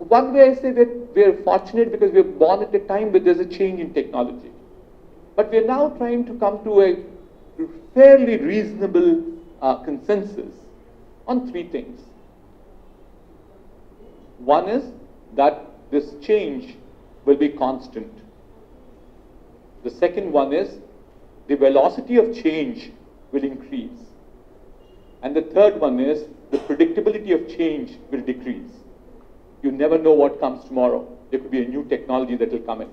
one way I say that we are fortunate because we are born at a time where there's a change in technology. But we are now trying to come to a fairly reasonable consensus on three things. One is that this change will be constant. The second one is the velocity of change will increase. And the third one is the predictability of change will decrease. You never know what comes tomorrow. There could be a new technology that will come in.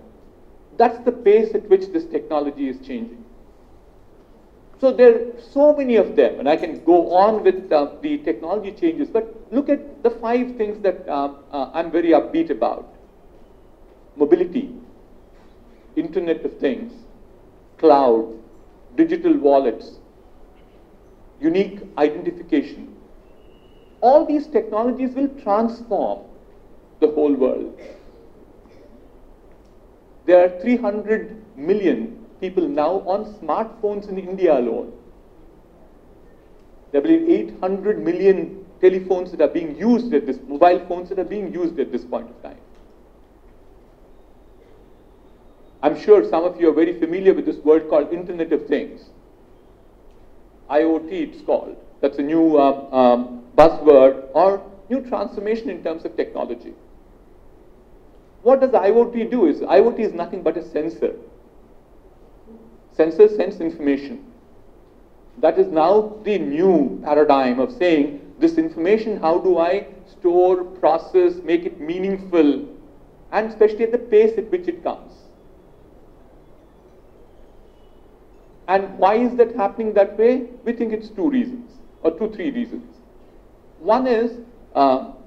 That's the pace at which this technology is changing. So there are so many of them, and I can go on with the technology changes, but look at the 5 things that I'm very upbeat about. Mobility, Internet of Things, cloud, digital wallets, unique identification. All these technologies will transform the whole world. There are 300 million people now on smartphones in India alone. There will be 800 million telephones that are being used at this, mobile phones that are being used at this point of time. I'm sure some of you are very familiar with this word called Internet of Things. IoT it's called. That's a new buzzword or new transformation in terms of technology. What does IoT do? IoT is nothing but a sensor. Sensors sense information. That is now the new paradigm of saying this information, how do I store, process, make it meaningful, and especially at the pace at which it comes. And why is that happening that way? We think it's 2 reasons, or 3 reasons. One is,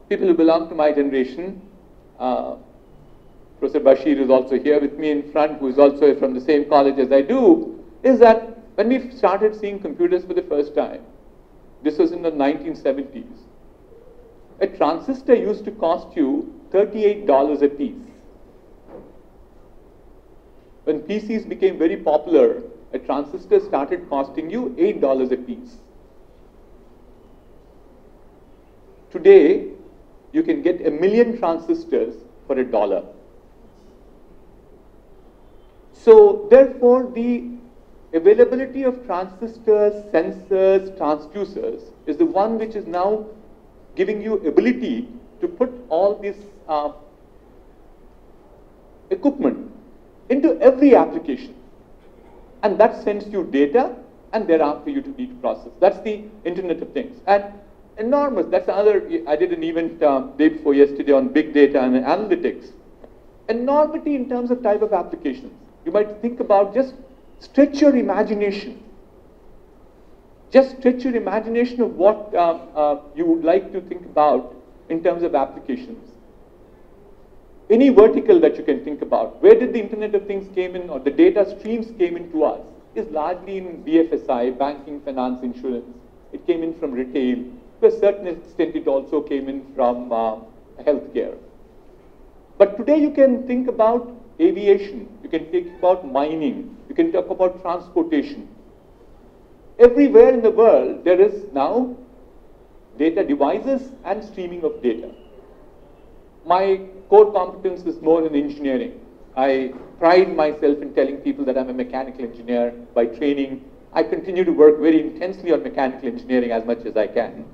people who belong to my generation, Professor Bashir is also here with me in front, who is also from the same college as I do, is that when we started seeing computers for the first time, this was in the 1970s, a transistor used to cost you $38 a piece. When PCs became very popular, a transistor started costing you $8 a piece. Today, you can get 1 million transistors for $1. So therefore, the availability of transistors, sensors, transducers is the one which is now giving you ability to put all this equipment into every application. And that sends you data, and thereafter you need to process. That's the Internet of Things. And enormous, that's another, I did an event day before yesterday on big data and analytics. Enormity in terms of type of applications. You might think about just stretch your imagination. Just stretch your imagination of what you would like to think about in terms of applications. Any vertical that you can think about. Where did the Internet of Things came in, or the data streams came into us, is largely in BFSI, banking, finance, insurance. It came in from retail. To a certain extent, it also came in from healthcare. But today you can think about aviation, you can think about mining, you can talk about transportation. Everywhere in the world, there is now data devices and streaming of data. My core competence is more in engineering. I pride myself in telling people that I'm a mechanical engineer by training. I continue to work very intensely on mechanical engineering as much as I can.